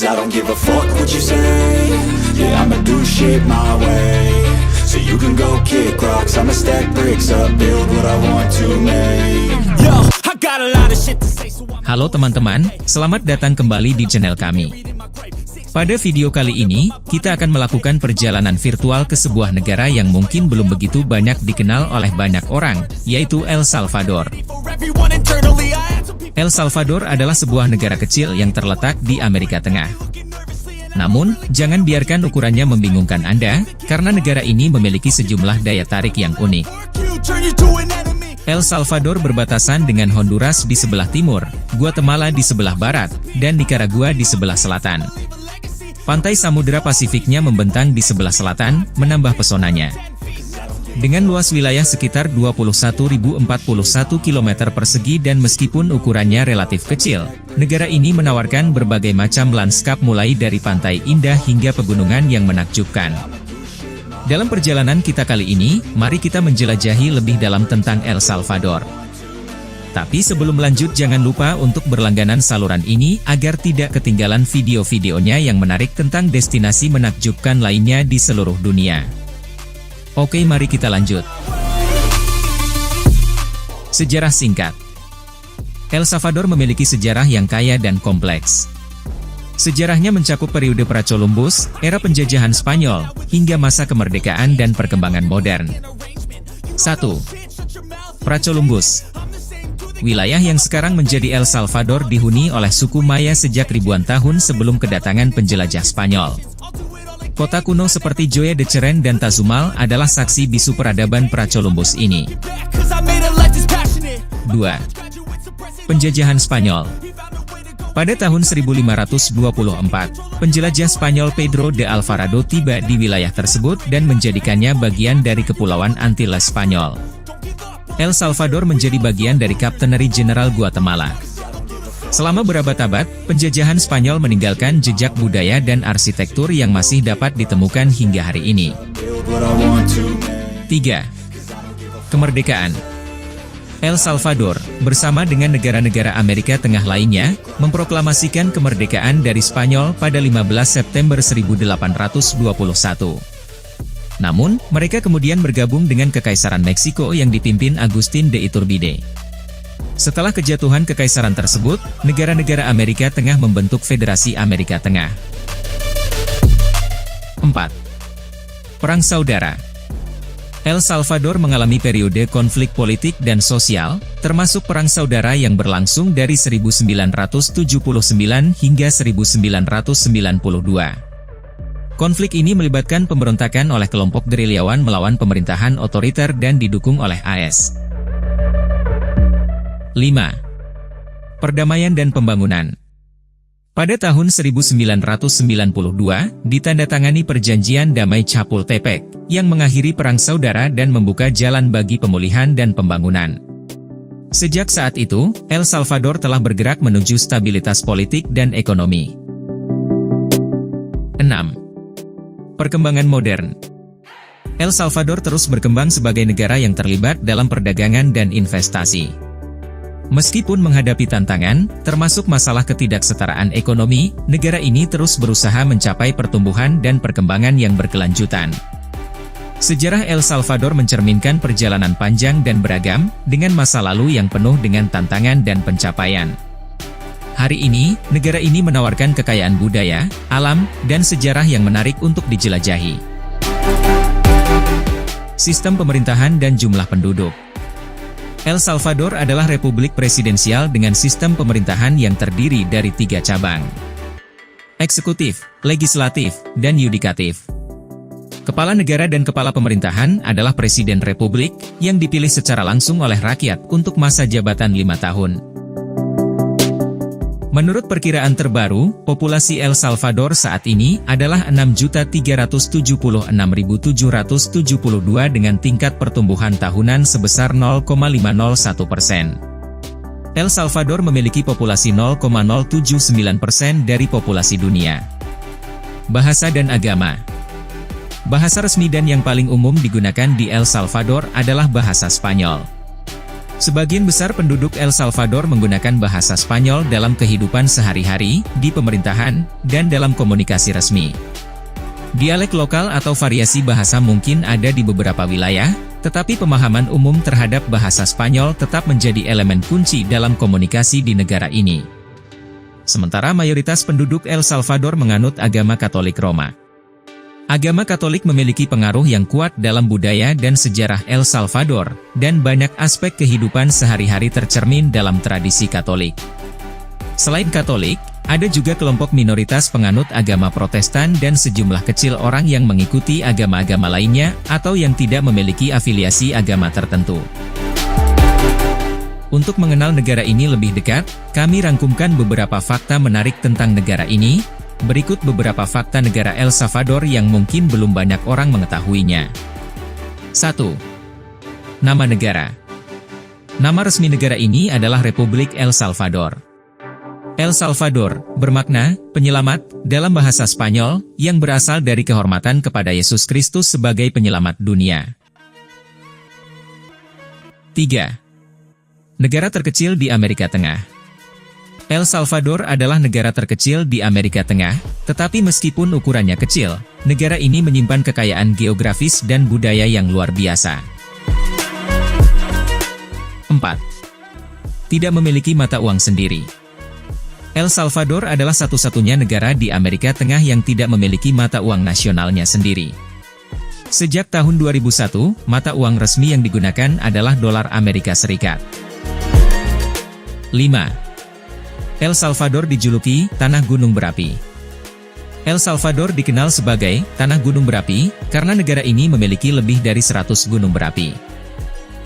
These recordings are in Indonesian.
'Cause I don't give a fuck what you say. Yeah, I'ma do shit my way. So you can go kick rocks, I'ma stack bricks up, build what I want to make. Yo, I got a lot of shit to say, so I'm... Halo teman-teman, selamat datang kembali di channel kami. Pada video kali ini, kita akan melakukan perjalanan virtual ke sebuah negara yang mungkin belum begitu banyak dikenal oleh banyak orang, yaitu El Salvador. El Salvador adalah sebuah negara kecil yang terletak di Amerika Tengah. Namun, jangan biarkan ukurannya membingungkan Anda, karena negara ini memiliki sejumlah daya tarik yang unik. El Salvador berbatasan dengan Honduras di sebelah timur, Guatemala di sebelah barat, dan Nicaragua di sebelah selatan. Pantai Samudra Pasifiknya membentang di sebelah selatan, menambah pesonanya. Dengan luas wilayah sekitar 21.041 km persegi dan meskipun ukurannya relatif kecil, negara ini menawarkan berbagai macam lanskap mulai dari pantai indah hingga pegunungan yang menakjubkan. Dalam perjalanan kita kali ini, mari kita menjelajahi lebih dalam tentang El Salvador. Tapi sebelum lanjut jangan lupa untuk berlangganan saluran ini agar tidak ketinggalan video-videonya yang menarik tentang destinasi menakjubkan lainnya di seluruh dunia. Oke, mari kita lanjut. Sejarah singkat. El Salvador memiliki sejarah yang kaya dan kompleks. Sejarahnya mencakup periode pra-Columbus, era penjajahan Spanyol, hingga masa kemerdekaan dan perkembangan modern. 1. Pra-Columbus. Wilayah yang sekarang menjadi El Salvador dihuni oleh suku Maya sejak ribuan tahun sebelum kedatangan penjelajah Spanyol. Kota kuno seperti Joya de Cheren dan Tazumal adalah saksi bisu peradaban pra-Columbus ini. 2. Penjajahan Spanyol. Pada tahun 1524, penjelajah Spanyol Pedro de Alvarado tiba di wilayah tersebut dan menjadikannya bagian dari Kepulauan Antilles Spanyol. El Salvador menjadi bagian dari Kapteneri Jenderal Guatemala. Selama berabad-abad, penjajahan Spanyol meninggalkan jejak budaya dan arsitektur yang masih dapat ditemukan hingga hari ini. 3. Kemerdekaan. El Salvador, bersama dengan negara-negara Amerika Tengah lainnya, memproklamasikan kemerdekaan dari Spanyol pada 15 September 1821. Namun, mereka kemudian bergabung dengan Kekaisaran Meksiko yang dipimpin Agustín de Iturbide. Setelah kejatuhan kekaisaran tersebut, negara-negara Amerika Tengah membentuk Federasi Amerika Tengah. 4. Perang Saudara. El Salvador mengalami periode konflik politik dan sosial, termasuk Perang Saudara yang berlangsung dari 1979 hingga 1992. Konflik ini melibatkan pemberontakan oleh kelompok gerilyawan melawan pemerintahan otoriter dan didukung oleh AS. 5. Perdamaian dan pembangunan. Pada tahun 1992, ditandatangani Perjanjian Damai Chapultepec, yang mengakhiri Perang Saudara dan membuka jalan bagi pemulihan dan pembangunan. Sejak saat itu, El Salvador telah bergerak menuju stabilitas politik dan ekonomi. 6. Perkembangan modern. El Salvador terus berkembang sebagai negara yang terlibat dalam perdagangan dan investasi. Meskipun menghadapi tantangan, termasuk masalah ketidaksetaraan ekonomi, negara ini terus berusaha mencapai pertumbuhan dan perkembangan yang berkelanjutan. Sejarah El Salvador mencerminkan perjalanan panjang dan beragam, dengan masa lalu yang penuh dengan tantangan dan pencapaian. Hari ini, negara ini menawarkan kekayaan budaya, alam, dan sejarah yang menarik untuk dijelajahi. Sistem pemerintahan dan jumlah penduduk. El Salvador adalah republik presidensial dengan sistem pemerintahan yang terdiri dari 3 cabang: eksekutif, legislatif, dan yudikatif. Kepala negara dan kepala pemerintahan adalah Presiden Republik, yang dipilih secara langsung oleh rakyat untuk masa jabatan 5 tahun. Menurut perkiraan terbaru, populasi El Salvador saat ini adalah 6.376.772 dengan tingkat pertumbuhan tahunan sebesar 0,501%. El Salvador memiliki populasi 0,079% dari populasi dunia. Bahasa dan agama. Bahasa resmi dan yang paling umum digunakan di El Salvador adalah bahasa Spanyol. Sebagian besar penduduk El Salvador menggunakan bahasa Spanyol dalam kehidupan sehari-hari, di pemerintahan, dan dalam komunikasi resmi. Dialek lokal atau variasi bahasa mungkin ada di beberapa wilayah, tetapi pemahaman umum terhadap bahasa Spanyol tetap menjadi elemen kunci dalam komunikasi di negara ini. Sementara mayoritas penduduk El Salvador menganut agama Katolik Roma. Agama Katolik memiliki pengaruh yang kuat dalam budaya dan sejarah El Salvador, dan banyak aspek kehidupan sehari-hari tercermin dalam tradisi Katolik. Selain Katolik, ada juga kelompok minoritas penganut agama Protestan dan sejumlah kecil orang yang mengikuti agama-agama lainnya atau yang tidak memiliki afiliasi agama tertentu. Untuk mengenal negara ini lebih dekat, kami rangkumkan beberapa fakta menarik tentang negara ini. Berikut beberapa fakta negara El Salvador yang mungkin belum banyak orang mengetahuinya. 1. Nama negara. Nama resmi negara ini adalah Republik El Salvador. El Salvador bermakna penyelamat dalam bahasa Spanyol, yang berasal dari kehormatan kepada Yesus Kristus sebagai penyelamat dunia. 3. Negara terkecil di Amerika Tengah. El Salvador adalah negara terkecil di Amerika Tengah, tetapi meskipun ukurannya kecil, negara ini menyimpan kekayaan geografis dan budaya yang luar biasa. 4. Tidak memiliki mata uang sendiri. El Salvador adalah satu-satunya negara di Amerika Tengah yang tidak memiliki mata uang nasionalnya sendiri. Sejak tahun 2001, mata uang resmi yang digunakan adalah dolar Amerika Serikat. 5. El Salvador dijuluki Tanah Gunung Berapi. El Salvador dikenal sebagai Tanah Gunung Berapi, karena negara ini memiliki lebih dari 100 gunung berapi.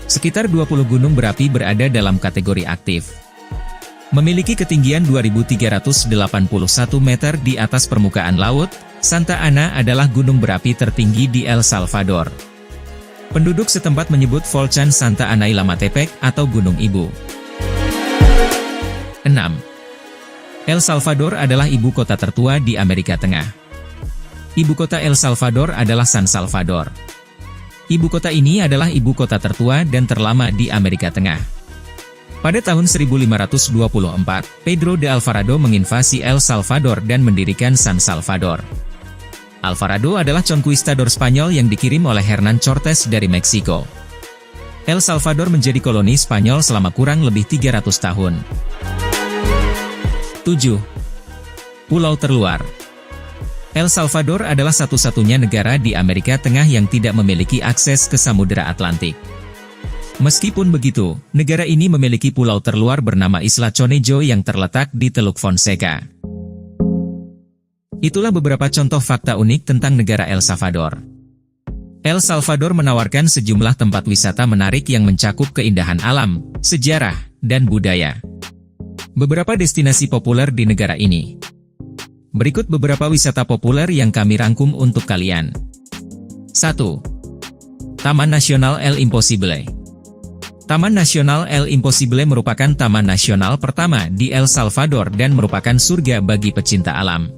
Sekitar 20 gunung berapi berada dalam kategori aktif. Memiliki ketinggian 2.381 meter di atas permukaan laut, Santa Ana adalah gunung berapi tertinggi di El Salvador. Penduduk setempat menyebut Volcan Santa Ana Ilamatepec atau Gunung Ibu. 6. El Salvador adalah ibu kota tertua di Amerika Tengah. Ibu kota El Salvador adalah San Salvador. Ibu kota ini adalah ibu kota tertua dan terlama di Amerika Tengah. Pada tahun 1524, Pedro de Alvarado menginvasi El Salvador dan mendirikan San Salvador. Alvarado adalah conquistador Spanyol yang dikirim oleh Hernán Cortés dari Meksiko. El Salvador menjadi koloni Spanyol selama kurang lebih 300 tahun. 7. Pulau terluar. El Salvador adalah satu-satunya negara di Amerika Tengah yang tidak memiliki akses ke Samudera Atlantik. Meskipun begitu, negara ini memiliki pulau terluar bernama Isla Conejo yang terletak di Teluk Fonseca. Itulah beberapa contoh fakta unik tentang negara El Salvador. El Salvador menawarkan sejumlah tempat wisata menarik yang mencakup keindahan alam, sejarah, dan budaya. Beberapa destinasi populer di negara ini. Berikut beberapa wisata populer yang kami rangkum untuk kalian. 1. Taman Nasional El Imposible. Taman Nasional El Imposible merupakan taman nasional pertama di El Salvador dan merupakan surga bagi pecinta alam.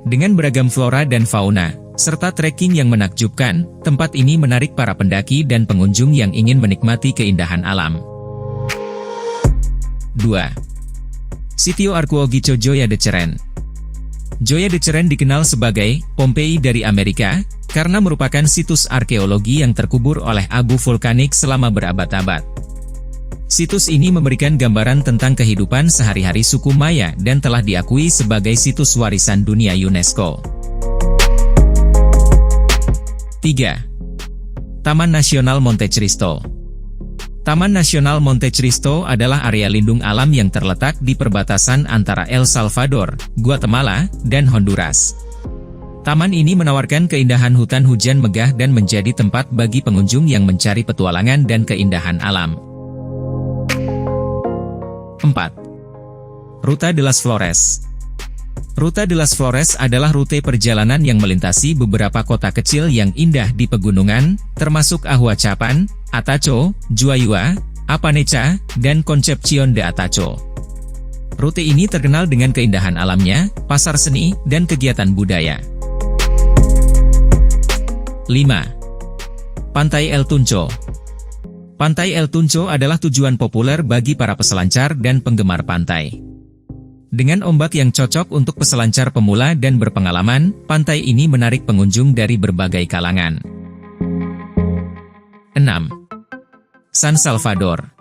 Dengan beragam flora dan fauna, serta trekking yang menakjubkan, tempat ini menarik para pendaki dan pengunjung yang ingin menikmati keindahan alam. 2. Sitio Arqueológico Joya de Cherén. Joya de Cherén dikenal sebagai Pompeii dari Amerika, karena merupakan situs arkeologi yang terkubur oleh abu vulkanik selama berabad-abad. Situs ini memberikan gambaran tentang kehidupan sehari-hari suku Maya dan telah diakui sebagai situs warisan dunia UNESCO. 3. Taman Nasional Monte Cristo. Taman Nasional Monte Cristo adalah area lindung alam yang terletak di perbatasan antara El Salvador, Guatemala, dan Honduras. Taman ini menawarkan keindahan hutan hujan megah dan menjadi tempat bagi pengunjung yang mencari petualangan dan keindahan alam. 4. Ruta de las Flores. Ruta de las Flores adalah rute perjalanan yang melintasi beberapa kota kecil yang indah di pegunungan, termasuk Ahuachapan, Atacho, Juayua, Apanecha, dan Concepción de Atacho. Rute ini terkenal dengan keindahan alamnya, pasar seni, dan kegiatan budaya. 5. Pantai El Tunco. Pantai El Tunco adalah tujuan populer bagi para peselancar dan penggemar pantai. Dengan ombak yang cocok untuk peselancar pemula dan berpengalaman, pantai ini menarik pengunjung dari berbagai kalangan. 6. San Salvador.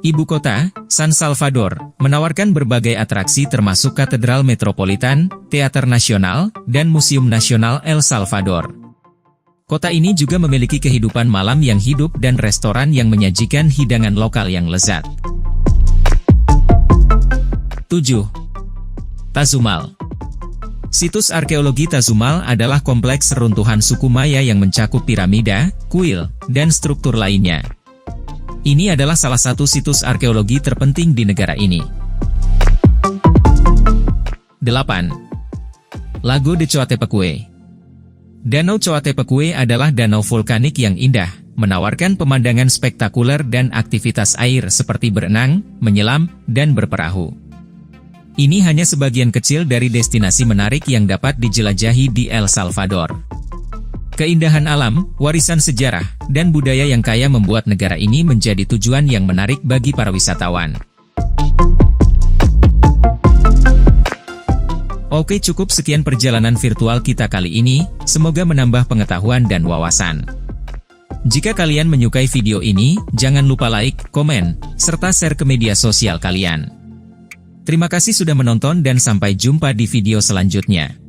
Ibu kota, San Salvador, menawarkan berbagai atraksi termasuk Katedral Metropolitan, Teater Nasional, dan Museum Nasional El Salvador. Kota ini juga memiliki kehidupan malam yang hidup dan restoran yang menyajikan hidangan lokal yang lezat. 7. Tazumal. Situs arkeologi Tazumal adalah kompleks reruntuhan suku Maya yang mencakup piramida, kuil, dan struktur lainnya. Ini adalah salah satu situs arkeologi terpenting di negara ini. 8. Lago de Coatepecue. Danau Coatepecue adalah danau vulkanik yang indah, menawarkan pemandangan spektakuler dan aktivitas air seperti berenang, menyelam, dan berperahu. Ini hanya sebagian kecil dari destinasi menarik yang dapat dijelajahi di El Salvador. Keindahan alam, warisan sejarah, dan budaya yang kaya membuat negara ini menjadi tujuan yang menarik bagi para wisatawan. Oke, cukup sekian perjalanan virtual kita kali ini, semoga menambah pengetahuan dan wawasan. Jika kalian menyukai video ini, jangan lupa like, komen, serta share ke media sosial kalian. Terima kasih sudah menonton dan sampai jumpa di video selanjutnya.